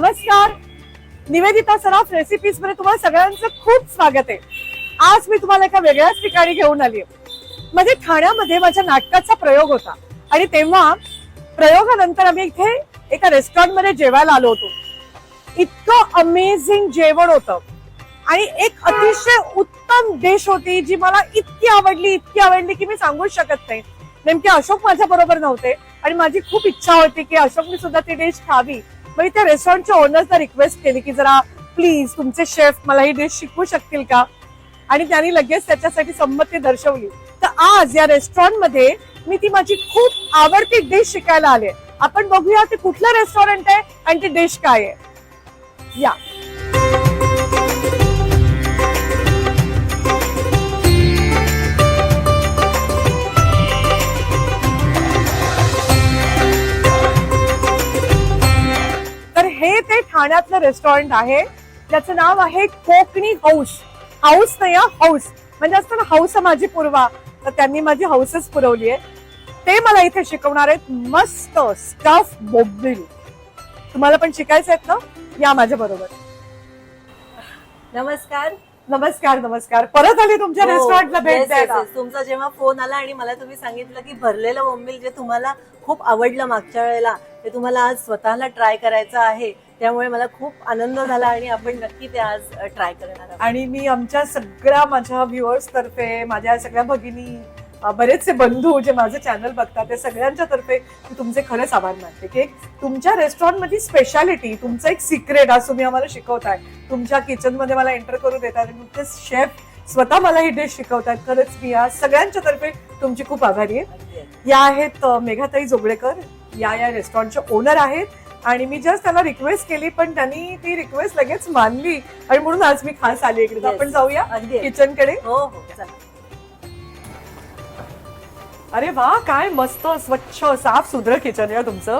नमस्कार, निवेदिता सराफ रेसिपीज मध्ये तुम्हाला सगळ्यांचं खूप स्वागत आहे। आज मी तुम्हाला एका वेगळ्याच ठिकाणी घेऊन आली आहे। म्हणजे ठाण्यामध्ये माझ्या नाटकाचा प्रयोग होता आणि तेव्हा प्रयोगानंतर आम्ही इथे एका रेस्टॉरंट मध्ये जेवायला आलो होतो। इतकं अमेझिंग जेवण होतं आणि एक अतिशय उत्तम डिश होती जी मला इतकी आवडली की मी सांगूच शकत नाही। नेमके अशोक माझ्या बरोबर नव्हते आणि माझी खूप इच्छा होती की अशोकने सुद्धा ती डिश खावी। मग त्या रेस्टॉरंटच्या ओनर्सला रिक्वेस्ट केली की जरा प्लीज तुमचे शेफ मला ही डिश शिकवू शकतील का, आणि त्यांनी लगेच त्याच्यासाठी संमती दर्शवली। तर आज या रेस्टॉरंट मध्ये मी ती माझी खूप आवडती डिश शिकायला आले। आपण बघूया ते कुठलं रेस्टॉरंट आहे आणि ती डिश काय आहे। या हे ते ठाण्यातलं रेस्टॉरंट आहे, त्याचं नाव आहे कोकणी हाऊस। हाऊस नाही, हाऊस म्हणजे असतं ना हाऊस माझी पुरवा, तर त्यांनी माझी हाऊसच पुरवली आहे। ते मला इथे शिकवणार आहेत मस्त स्टफ बोंबील। तुम्हाला पण शिकायचं आहेत ना, या माझ्या बरोबर। नमस्कार नमस्कार नमस्कार, परत आले तुमच्या रेस्टॉरंटला भेट द्यायला। तुमचा जेव्हा फोन आला आणि मला तुम्ही सांगितलं की भरलेलं बोंबील जे तुम्हाला खूप आवडलं मागच्या वेळेला, ते तुम्हाला आज स्वतःला ट्राय करायचं आहे, त्यामुळे मला खूप आनंद झाला आणि आपण नक्की ते आज ट्राय करणार आहोत। आणि मी आमच्या सगळ्या माझ्या व्ह्युअर्स तर्फे, माझ्या सगळ्या भगिनी, बरेचसे बंधू जे माझं चॅनल बघतात, ते सगळ्यांच्या तर्फे मी तुमचे खरंच आभार मानते की तुमच्या रेस्टॉरंट मध्ये स्पेशालिटी, तुमचं एक सिक्रेट आज तुम्ही आम्हाला शिकवताय। तुमच्या किचन मध्ये मला एंटर करू देतात, तुमचे शेफ स्वतः मला ही डिश शिकवतात। खरंच मी या सगळ्यांच्या तर्फे तुमची खूप आभारी आहे। या आहेत मेघाताई जोगळेकर, या रेस्टॉरंटचे ओनर आहेत आणि मी जस्ट त्यांना रिक्वेस्ट केली पण त्यांनी ती रिक्वेस्ट लगेच मानली आणि म्हणून आज मी खास आली इकडे। आपण जाऊया किचन कडे। हो हो चला। अरे वा, काय मस्त स्वच्छ साफ सुधर किचन आहे तुमचं।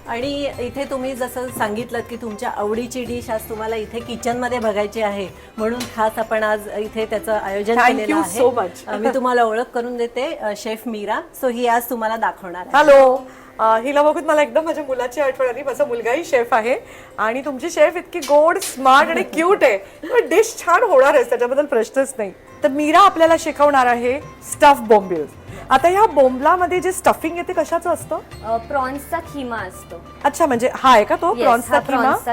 आणि इथे तुम्ही जसं सांगितलं की तुमच्या आवडीची डिश आज तुम्हाला इथे किचन मध्ये बघायची आहे, म्हणून खास आपण आज इथे त्याचं आयोजन केलेलं आहे। So much. मी तुम्हाला ओळख करून देते, शेफ मीरा। सो ही आज तुम्हाला दाखवणार आहे। हॅलो, हिला बघून मला एकदम माझ्या मुलाची आठवण आली। माझा मुलगाही शेफ आहे आणि तुमची शेफ इतकी गोड, स्मार्ट आणि क्यूट आहे, डिश छान होणार आहे, त्याच्याबद्दल प्रश्नच नाही। तर मीरा आपल्याला शिकवणार आहे स्टफ बोंबील। आता या बोंबलामध्ये जे स्टफिंग येते कशाचं असतं? प्रॉन्सचा खिमा असतो। अच्छा, म्हणजे हा आहे का तो प्रॉन्सचा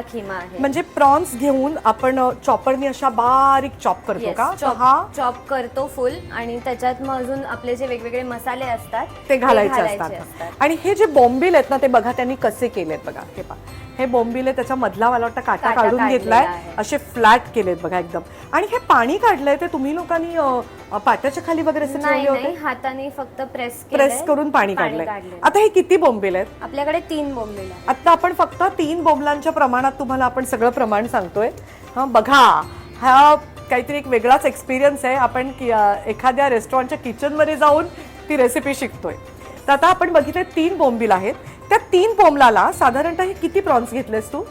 खिमा आहे। म्हणजे प्रॉन्स घेऊन आपण चॉपरनी अशा बारीक चॉप करतो का? हा चॉप करतो फुल, आणि त्याच्यात मग अजून आपले जे वेगवेगळे मसाले असतात ते घालायचे असतात। आणि हे जे बोंबील आहेत ना, ते बघा त्यांनी कसे केलेत बघा। हे पहा, हे बोंबील आहे, त्याच्या मधला मला वाटतं काटा काढून घेतलाय, असे फ्लॅट केलेत बघा एकदम। आणि हे पाणी काढलंय ते तुम्ही लोकांनी पाट्याच्या खाली वगैरे असे ठेवले होते? हाताने फक्त प्रेस करून पाणी काढलंय। आता हे किती बोंबील आहेत? आपल्याकडे 3 बोंबील आहेत। आता आपण फक्त 3 बोंबलांच्या प्रमाणात तुम्हाला आपण सगळं प्रमाण सांगतोय। बघा, हा काहीतरी एक वेगळाच एक्सपिरियन्स आहे। आपण एखाद्या रेस्टॉरंटच्या किचन मध्ये जाऊन ती रेसिपी शिकतोय। तर आता आपण बघितले 3 बोंबील आहेत। त्या 3 बोंबलाला साधारणतः हे किती प्रॉन्स घेतलेस तू?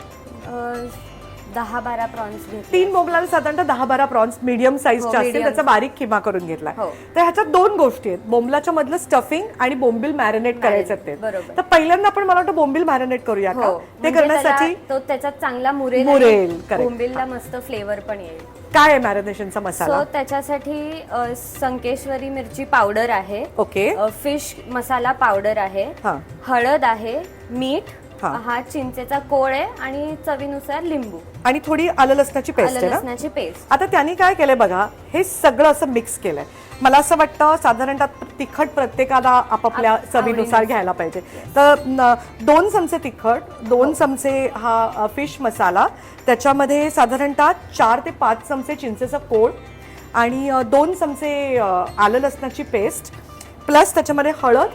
10-12 प्रॉन्स घेतले। 3 बोंबलाला साधारणतः 10-12 प्रॉन्स मीडियम साईजचे असतील, त्याचा बारीक खिमा करून घेतलाय। तर ह्याच्यात 2 गोष्टी आहेत, बोंबलाच्या मधलं स्टफिंग आणि बोंबील मॅरिनेट करायचं ते। तर पहिल्यांदा आपण मला वाटतं बोंबील मॅरिनेट करूया का? ते करण्यासाठी तो त्याच्यात चांगला मुरेल, बोंबीलला मस्त फ्लेवर पण येईल। काय आहे मॅरिनेशनचा मसाला? त्याच्यासाठी संकेश्वरी मिरची पावडर आहे, ओके, फिश मसाला पावडर आहे, हळद आहे, मीठ, हा चिंचेचा कोळ आहे आणि चवीनुसार लिंबू आणि थोडी आलं लसणाची पेस्ट। आता त्यांनी काय केलंय बघा, हे सगळं असं मिक्स केलंय। मला असं वाटतं साधारणतः तिखट प्रत्येकाला आपापल्या चवीनुसार घ्यायला पाहिजे। तर 2 चमचे तिखट, 2 चमचे हा फिश मसाला, त्याच्यामध्ये साधारणतः 4 ते 5 चमचे चिंचेचा कोळ आणि 2 चमचे आलं लसणाची पेस्ट, प्लस त्याच्यामध्ये हळद,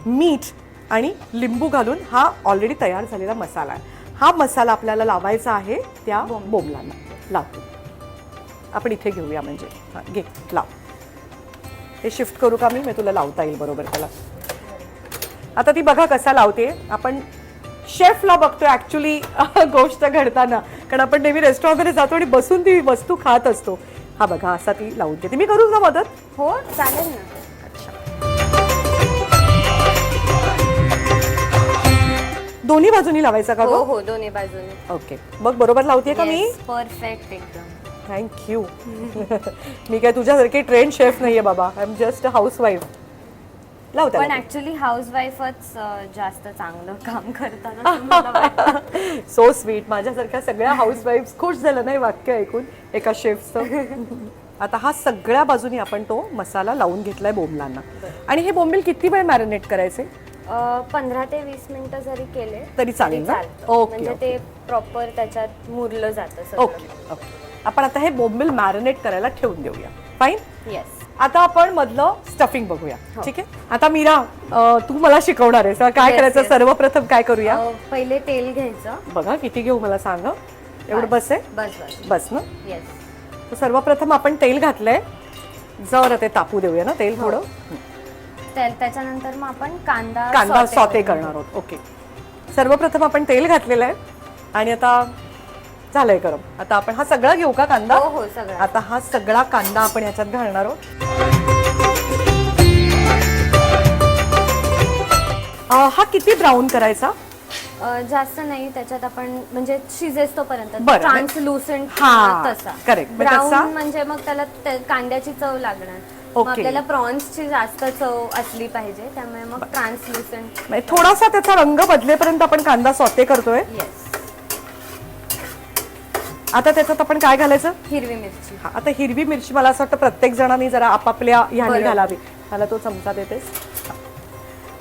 मीठ आणि लिंबू घालून हा ऑलरेडी तयार झालेला मसाला आहे। हा मसाला आपल्याला लावायचा आहे त्या बोंबलांना। लावतो आपण इथे घेऊया, म्हणजे घे लाव। हे शिफ्ट करू का मी तुला लावता येईल बरोबर त्याला। आता ती बघा कसा लावते। आपण शेफला बघतोय ऍक्च्युली गोष्ट घडताना, कारण आपण नेहमी रेस्टॉरंटमध्ये जातो आणि बसून ती वस्तू खात असतो। हा बघा असा ती लावून देते। मी करू का मदत? हो चालेल ना। 2 दोन्ही बाजूनी लावायचा का हो गं? हो दोन्ही बाजूने. ओके, बघ बरोबर लावतेय का मी? परफेक्ट एकदम. थँक्यू. मी काय तुझ्यासारखी ट्रेन शेफ नाहीये बाबा, I am just a housewife. लावते पण ऍक्च्युली हाऊसवाईफच जास्त चांगलं काम करतात असं मला वाटतं. So sweet. माझ्यासारख्या सगळ्या हाऊसवाईफ खुश झालं नाही वाक्य ऐकून एका शेफचं. आता हा सगळ्या बाजूनी आपण तो मसाला लावून घेतलाय बोंबलांना. आणि हे बोंबील किती वेळ मॅरिनेट करायचे? 15 ते 20 मिनिटं जरी केले तरी चालेल ना? चालतं. ओके, म्हणजे ते प्रॉपर त्याच्यात मुरलं जातं सगळं. Okay okay. आपण आता हे बोंबील मॅरिनेट करायला ठेवून देऊया. फाईन. येस. आता आपण मधलं स्टफिंग बघूया. ठीक आहे. आता मीरा, तू मला शिकवणार आहेस काय Yes, करायचं? yes. सर्वप्रथम काय करूया? पहिले तेल घ्यायचं. बघा किती घेऊ मला सांग. एवढं बस आहे? बस बस. बस ना. येस. तर सर्वप्रथम आपण तेल घातलंय. जरा ते तापू देऊया ना तेल थोडं. त्याच्यानंतर मग आपण कांदा कांदा saute सॉते करून करणार आहोत. ओके. सर्वप्रथम आपण तेल घातलेलं आहे आणि आता झालंय गरम. आता आपण हा सगळा घेऊ का कांदा? हो हो सगळं. आता हा सगळा कांदा आपण याच्यात घालणार आहोत. हा किती ब्राऊन करायचा? जास्त नाही, त्याच्यात आपण म्हणजे शिजेस तोपर्यंत बरं. ट्रान्सलुसेंट हा, तसा. correct. मग ब्राऊन तसा? म्हणजे मग त्याला कांद्याची चव लागणार. मग ओके. आपल्याला प्रॉन्सची जास्त चव असली पाहिजे, त्यामुळे मग ट्रान्सलुसेंट. म्हणजे थोडासा त्याचा रंग बदलेपर्यंत आपण कांदा सॉते करतोय. येस. आता त्याच्यात आपण काय घालायचं? हिरवी मिरची. हा, आता हिरवी मिरची मला असं वाटतं प्रत्येक जणांनी जरा आपापल्या ह्याने बरोबर. घालावी. मला तो चमचा देतेस?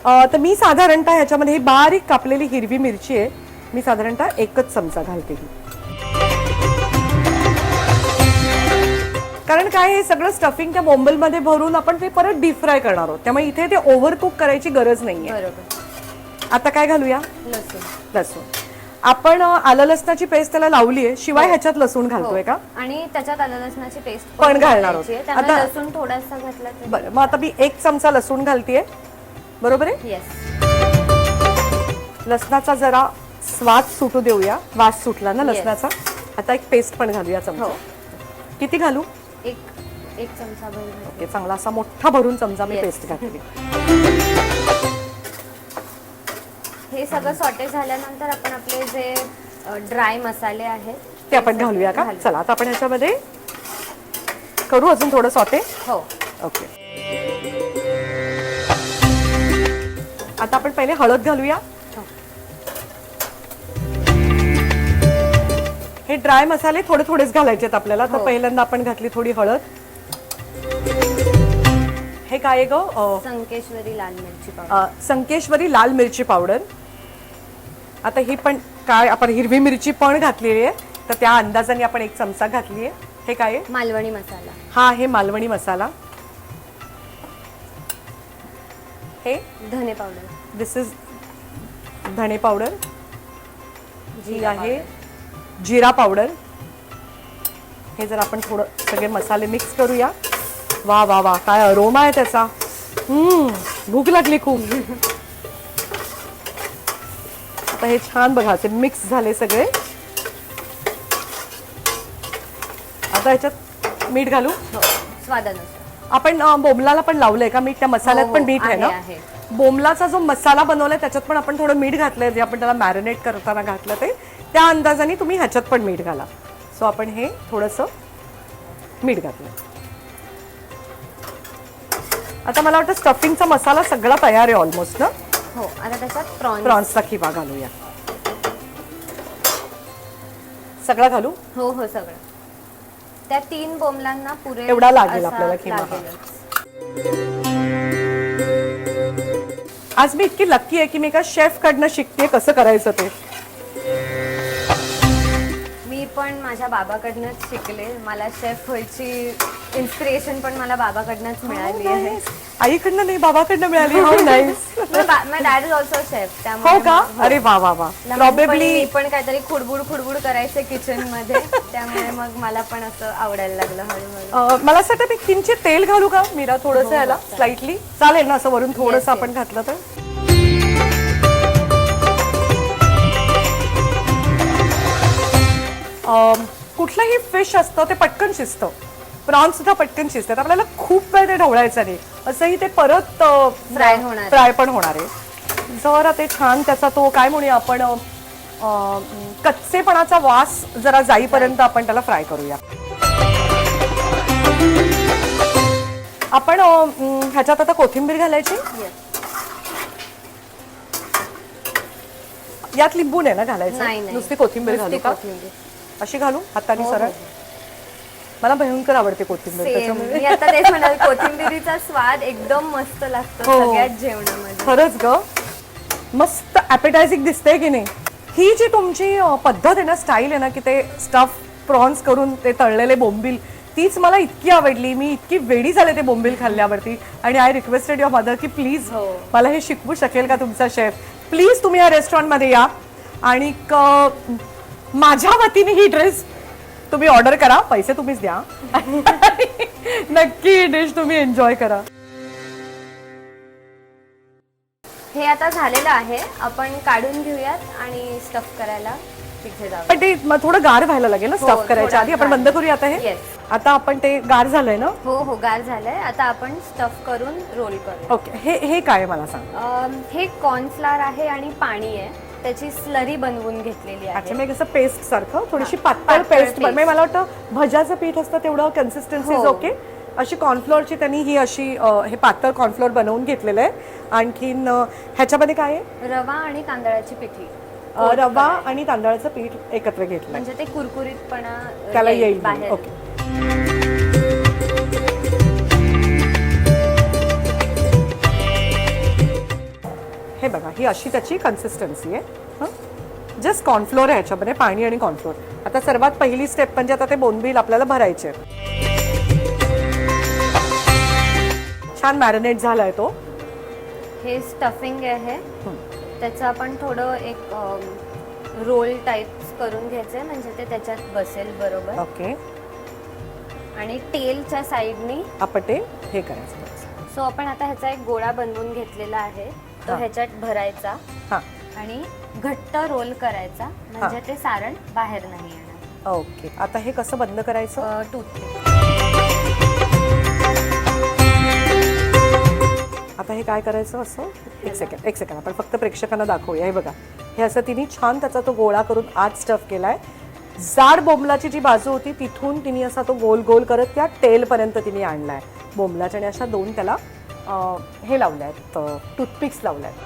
तर मी साधारणतः ह्याच्यामध्ये ही बारीक कापलेली हिरवी मिरची आहे. मी साधारणतः 1च चमचा घालते ही. कारण काय हे सगळं स्टफिंग त्या बोंबलमध्ये भरून आपण ते परत डीप फ्राय करणार आहोत, त्यामुळे इथे ते ओव्हर कुक करायची गरज नाहीये. बरोबर. आता काय घालूया? लसूण. लसूण. आपण आलं लसणाची पेस्ट त्याला लावली आहे, शिवाय ह्याच्यात लसूण घालतोय का? आणि त्याच्यात आलं लसणाची पेस्ट पण घालणार आहोत. त्यामुळे आता- लसूण थोडासा घातला तरी. बरं, मग आता मी 1 चमचा लसूण घालतेय. बरोबर आहे? येस. लसणाचा जरा स्वाद सुटू देऊया. वास सुटला ना Yes. लसणाचा. आता एक पेस्ट पण घालूया चमचा. हो. किती घालू? एक चमचा भर. ओके, चांगला असा मोठा भरून चमचा मी Yes. पेस्ट घातली. हे सगळं सॉटे झाल्यानंतर आपण आपले जे ड्राय मसाले आहेत ते आपण घालूया का? चला आता आपण ह्याच्यामध्ये करू अजून थोडं सॉटे. हो. ओके. आता आपण पहिले हळद घालूया. हो. हे ड्राय मसाले थोडे थोडेच घालायचे आहेत आपल्याला. तर हो. पहिल्यांदा आपण घातली थोडी हळद. हे काय ग? संकेश्वरी लाल मिरची पावडर. संकेश्वरी लाल मिरची पावडर. आता ही पण काय आपण हिरवी मिरची पण घातलेली आहे, तर त्या अंदाजाने आपण 1 चमचा घातली आहे. हे काय आहे? मालवणी मसाला. हा आहे मालवणी मसाला. हे धने powder. This is dhane powder. जी जिरा आहे पावडर. जिरा पावडर. हे जर आपण थोडं सगळे मसाले मिक्स करूया. वा वा वा, काय अरोमा आहे त्याचा. भूक लागली खूप. आता हे छान बघा ते मिक्स झाले सगळे. आता ह्याच्यात मीठ घालू. हो, स्वादानुसार. आपण बोंबलाला पण लावलंय का मीठ? त्या मसाल्यात हो, पण हो, मीठ आहे ना? आहे. बोंबलाचा जो मसाला बनवलाय त्याच्यात पण आपण थोडं मीठ घातलंय, जे आपण त्याला मॅरिनेट करताना घातलं ते. त्या अंदाजाने तुम्ही ह्याच्यात पण मीठ घाला. सो आपण हे थोडंसं मीठ घातलं. आता मला वाटतं स्टफिंगचा मसाला सगळा तयार आहे ऑलमोस्ट ना? हो. आता त्याच्यात प्रॉन्सचा खिमा घालूया. सगळा घालू? हो हो सगळं. त्या 3 बोंबलांना पुरे एवढा लागेल असा आपल्याला खिमा. लागेलच. आज मी इतकी लक्की आहे की मी एका शेफ कडनं शिकते कसं करायचं ते. मी पण माझ्या बाबाकडनंच शिकले. मला शेफ व्हायची इन्स्पिरेशन पण मला बाबाकडनंच मिळाली आहे. आईकडनं नाही, बाबाकडनं मिळाली. हो nice. My dad is also chef. हो का? अरे वा वा वा. प्रॉबेबली मी पण काहीतरी खुडबुड करायचे किचन मध्ये, त्यामुळे मग मला पण असं आवडायला लागलं हळूहळू. मला असं वाटतं मी किंचित तेल घालू का मीरा? थोडंसं याला स्लाइटली चालेल ना? असं वरून थोडंसं आपण घातलं तर. कुठलंही फिश असतं ते पटकन शिजतं. प्रॉन्स सुद्धा पटकन शिजतात. आपल्याला खूप वेळ ते ढवळायचं नाही. असंही ते परत फ्राय होणार. फ्राय पण होणार आहे. जरा ते छान त्याचा तो काय म्हणूया आपण कच्चेपणाचा वास जरा जाईपर्यंत आपण त्याला फ्राय करूया. आपण ह्याच्यात आता कोथिंबीर घालायची. यात लिंबू नाही ना घालायचं, नुसती कोथिंबीर घालू का? अशी घालू हाताने सरळ. मला भयंकर आवडते कोथिंबीर, त्याच्यामुळे मी आता तेच म्हणाल, कोथिंबीरीचा स्वाद एकदम मस्त लागतो सगळ्याच जेवणामध्ये. खरंच ग, मस्त ॲपेटायझिंग दिसते की नाही. ही जी तुमची पद्धत आहे ना, स्टाईल आहे ना, की ते स्टफ प्रॉन्स करून ते तळलेले बोंबील, तीच मला इतकी आवडली. मी इतकी वेडी झाले ते बोंबील खाल्ल्यावरती. आणि आय रिक्वेस्टेड युअर मदर की प्लीज मला हे शिकवू शकेल का तुमचा शेफ? प्लीज तुम्ही या रेस्टॉरंटमध्ये या आणि माझ्या वतीने ही ड्रेस तुम्ही ऑर्डर करा, पैसे तुम्हीच द्या. नक्की ही डिश तुम्ही एन्जॉय करा. हे आता झालेलं आहे, आपण काढून घेऊयात आणि स्टफ करायला तिथे जाऊ. पण ते थोडं गार व्हायला लागेल ना स्टफ करायच्या आधी. आपण बंद करूया आता हे. आता आपण ते गार झालंय ना? हो गार झालंय. आता आपण स्टफ करून रोल करू. ओके, हे काय मला सांग. हे कॉर्नफ्लॉवर आहे आणि पाणी आहे, त्याची स्लरी बनवून घेतलेली आहे. अच्छा, म्हणजे कसं पेस्ट सारखं थोडीशी पातळ पेस्ट. म्हणजे मला वाटतं भज्याचं पीठ असतं तेवढं कन्सिस्टन्सी इज ओके. अशी कॉर्नफ्लोअरची त्यांनी ही अशी हे पातळ कॉर्नफ्लोअर बनवून घेतलेलं आहे. आणखीन ह्याच्यामध्ये काय आहे? रवा आणि तांदळाची पिठी. रवा आणि तांदळाचं पीठ एकत्र घेतलं म्हणजे ते कुरकुरीतपणा त्याला येईल बाहेर. ओके. हे बघा, ही अशी त्याची कन्सिस्टन्सी आहे. जस्ट कॉर्नफ्लोअर आहे ह्याच्यामध्ये, पाणी आणि कॉर्नफ्लोअर. आता सर्वात पहिली स्टेप म्हणजे आता ते बोंबील आपल्याला भरायचे. छान मॅरिनेट झालाय तो. हे स्टफिंग आहे, त्याचं आपण थोडं एक रोल टाईप करून घ्यायचंय, म्हणजे ते त्याच्यात बसेल बरोबर. ओके. आणि टेलच्या साईडनी आपण ते हे करायचं. सो आपण आता ह्याचा एक गोळा बनवून घेतलेला आहे, तो ह्याच्यात भरायचा आणि घट्ट रोल करायचा, म्हणजे ते सारण बाहेर नाही येणार. ओके. आता हे कसं बंद करायचं? टूथपिक. आता हे काय करायचं असं? एक सेकंड आपण फक्त प्रेक्षकांना दाखवूया. हे बघा, हे असं तिने छान त्याचा तो गोळा करून आत स्टफ केलाय. जाड बोंबलाची जी बाजू होती तिथून तिने असा तो गोल गोल करत त्या टेल पर्यंत तिने आणलाय बोंबलाच्या. आणि अशा दोन त्याला हे लावले आहेत, टूथपिक्स लावले आहेत.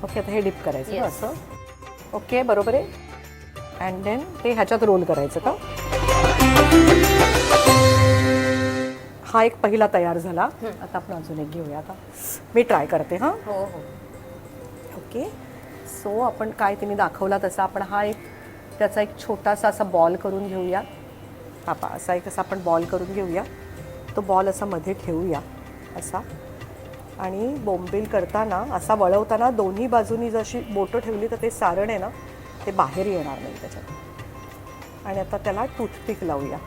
ओके, आता हे डिप करायचं असं. ओके, बरोबर आहे. अँड देन ते ह्याच्यात रोल करायचं का? हा एक पहिला तयार झाला. आता आपण अजून एक घेऊया. आता मी ट्राय करते. हां, हो. ओके. सो आपण काय तिने दाखवला तसा आपण हा एक त्याचा एक छोटासा असा बॉल करून घेऊया. पापा असा एक असा आपण बॉल करून घेऊया. तो बॉल असा मध्ये ठेवूया असा. आणि बोंबील करताना असा वळवताना दोन्ही बाजूनी जशी बोटं ठेवली तर ते सारण आहे ना ते बाहेर येणार नाही त्याच्यात. आणि आता त्याला टूथपिक लावूया.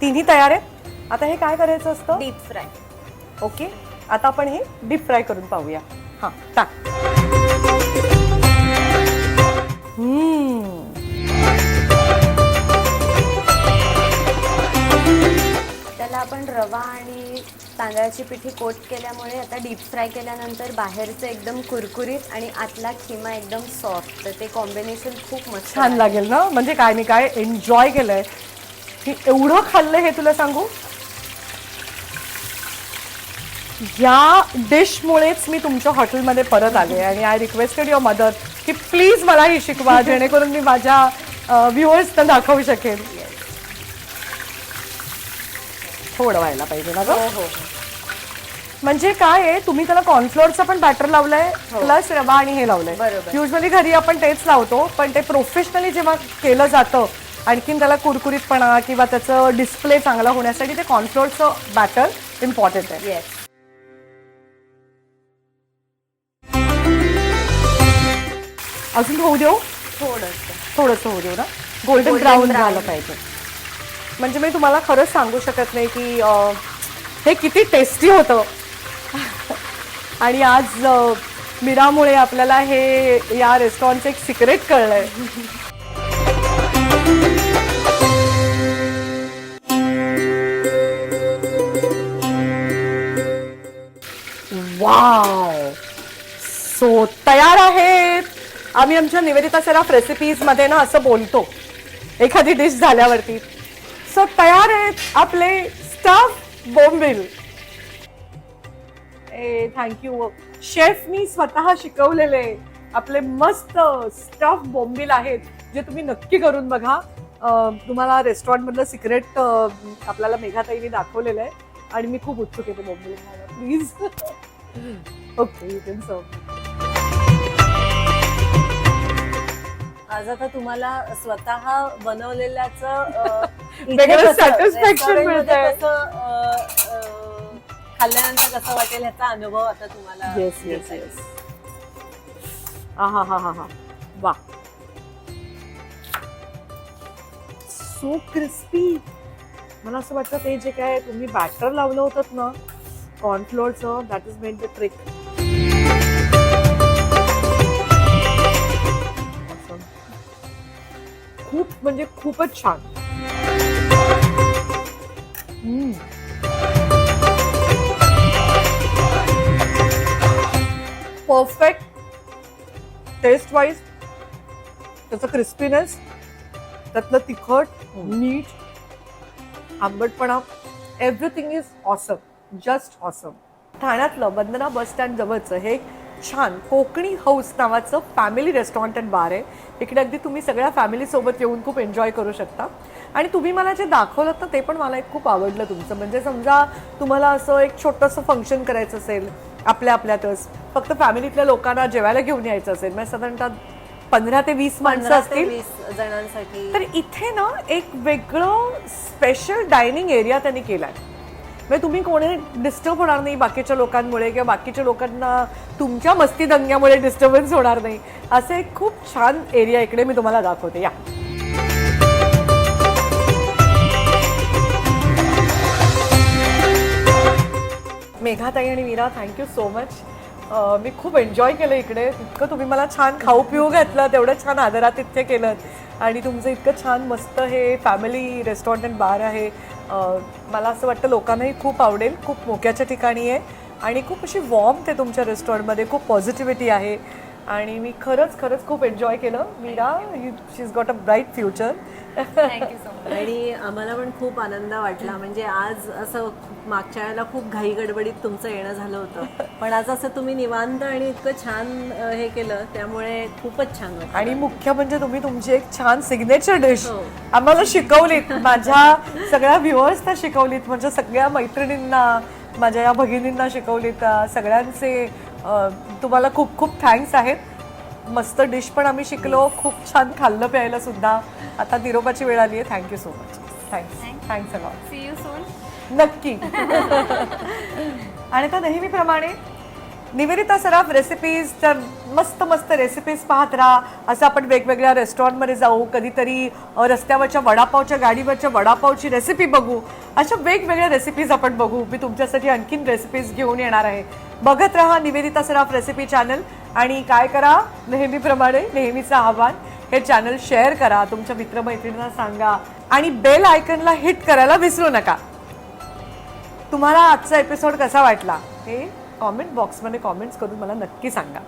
तिन्ही तयार आहे. आता हे काय करायचं असतं? Deep fry. ओके, आता आपण हे डीप फ्राय करून पाहूया. हां, टाक. त्याला आपण रवा आणि तांदळाची पिठी कोट केल्यामुळे आता डीप फ्राय केल्यानंतर बाहेरचं एकदम कुरकुरीत आणि आतला खिमा एकदम सॉफ्ट, तर ते कॉम्बिनेशन खूप मस्त छान लागेल ना. म्हणजे काय मी काय एन्जॉय केलंय की एवढं खाल्लं हे तुला सांगू. या डिशमुळेच मी तुमच्या हॉटेलमध्ये परत आले आणि आय रिक्वेस्टेड युअर मदर की प्लीज मला ही शिकवा, जेणेकरून मी माझ्या व्ह्युअर्सना दाखवू शकेन. थोडं व्हायला पाहिजे ना गं. हो. म्हणजे काय आहे, तुम्ही त्याला कॉर्नफ्लोअरचं पण बॅटर लावलंय प्लस रवा आणि हे लावलंय. युजली घरी आपण तेच लावतो, पण ते प्रोफेशनली जेव्हा केलं जातं आणखीन त्याला कुरकुरीतपणा किंवा त्याचं डिस्प्ले चांगला होण्यासाठी ते कॉर्नफ्लोअरचं बॅटर इम्पॉर्टंट आहे. अजून होऊ देऊ, थोडंसं होऊ देऊ ना. गोल्डन ब्राऊन झालं पाहिजे. म्हणजे मी तुम्हाला खरंच सांगू शकत नाही की हे किती टेस्टी होतं. आणि आज मीरामुळे आपल्याला हे या रेस्टॉरंटचं एक सिक्रेट कळलंय. वाव, सो तयार आहेत. आम्ही आमच्या निवेदिता सराफ रेसिपीज मध्ये ना असं बोलतो एखादी डिश झाल्यावरती. सो तयार आहेत आपले स्टफ बोंबील. थँक्यू. शेफनी स्वतः शिकवलेले आपले मस्त स्टफ बोंबील आहेत, जे तुम्ही नक्की करून बघा. तुम्हाला रेस्टॉरंट मधलं सिक्रेट आपल्याला मेघाताईने दाखवलेलं आहे आणि मी खूप उत्सुक आहे ते बोंबील खायला. प्लीज. ओके, यू कॅन सर्व. आज आता तुम्हाला स्वतः बनवलेल्याचं वेगळं satisfaction मिळतंय. खाल्ल्यानंतर कसं वाटेल ह्याचा अनुभव आता तुम्हाला. Yes yes yes. हा हा हा हा. वा, सो क्रिस्पी. मला असं वाटतं ते जे काय तुम्ही बॅटर लावलं होतं ना कॉर्नफ्लोअरचं, that is made the trick. खूप म्हणजे खूपच छान. Perfect taste wise. त्याचं क्रिस्पीनेस, त्यातलं तिखट, मीठ, आंबटपणा, everything is awesome, just awesome. ठाण्यातलं वंदना बस स्टँड जवळचं हे छान कोकणी हाऊस नावाचं फॅमिली रेस्टॉरंट अँड बार आहे. इकडे अगदी तुम्ही सगळ्या फॅमिली सोबत येऊन खूप एन्जॉय करू शकता. आणि तुम्ही मला जे दाखवलं ना ते पण मला एक खूप आवडलं तुमचं. म्हणजे समजा तुम्हाला असं एक छोटंसं फंक्शन करायचं असेल आपल्या आपल्यातच, फक्त फॅमिलीतल्या लोकांना जेवायला घेऊन यायचं असेल, म्हणजे साधारणतः 15 ते 20 माणसं असतील 20 जणांसाठी, तर इथे ना एक वेगळं स्पेशल डायनिंग एरिया त्यांनी केलाय. म्हणजे तुम्ही कोणी डिस्टर्ब होणार नाही बाकीच्या लोकांमुळे, किंवा बाकीच्या लोकांना तुमच्या मस्ती दंग्यामुळे डिस्टर्बन्स होणार नाही. असं एक खूप छान एरिया इकडे मी तुम्हाला दाखवते. या. मेघाताई आणि मीरा, थँक्यू सो मच. मी खूप एन्जॉय केलं इकडे. इतकं तुम्ही मला छान खाऊ पिऊ घातलं, तेवढं छान आदरातिथ्य केलं, आणि तुमचं इतकं छान मस्त हे फॅमिली रेस्टॉरंट अँड बार आहे. मला असं वाटतं लोकांनाही खूप आवडेल. खूप मोक्याच्या ठिकाणी आहे आणि खूप अशी वॉर्मथ आहे तुमच्या रेस्टॉरंटमध्ये, खूप पॉझिटिव्हिटी आहे आणि मी खरंच खूप एन्जॉय केलं. Meera, she is got a bright future. Thank you so much. आणि आम्हाला पण खूप आनंद वाटला. म्हणजे आज असं मागच्या वेळेला खूप घाई गडबडीत तुमचं येणं झालं होतं, पण आज असं तुम्ही निवांत आणि इतकं छान हे केलं, त्यामुळे खूपच छान वाटलं. आणि मुख्य म्हणजे तुम्ही तुमची एक छान सिग्नेचर डिश आम्हाला शिकवलीत. माझ्या सगळ्या व्ह्युअर्सना शिकवलीत, म्हणजे सगळ्या मैत्रिणींना, माझ्या या भगिनींना शिकवलीत. सगळ्यांचे तुम्हाला खूप खूप थँक्स आहेत. मस्त डिश पण आम्ही शिकलो, खूप छान खाल्लं प्यायला सुद्धा. आता निरोपाची वेळ आली आहे. Thank you so much. Thanks a lot. See you soon. नक्की. आणि तर नेहमीप्रमाणे निवेदिता सराफ रेसिपीज, तर मस्त मस्त रेसिपीज पाहत राहा. असं आपण वेगवेगळ्या रेस्टॉरंटमध्ये जाऊ, कधीतरी रस्त्यावरच्या वडापावच्या गाडीवरच्या वडापावची रेसिपी बघू, अशा वेगवेगळ्या रेसिपीज आपण बघू. मी तुमच्यासाठी आणखीन रेसिपीज घेऊन येणार आहे. बघत राहा निवेदिता सराफ रेसिपी चॅनल. आणि काय करा, नेहमीप्रमाणे नेहमीचं आव्हान, हे चॅनल शेअर करा, तुमच्या मित्रमैत्रिणींना सांगा आणि बेल आयकनला हिट करायला विसरू नका. तुम्हाला आजचा एपिसोड कसा वाटला हे कॉमेंट बॉक्समध्ये कॉमेंट्स करून मला नक्की सांगा.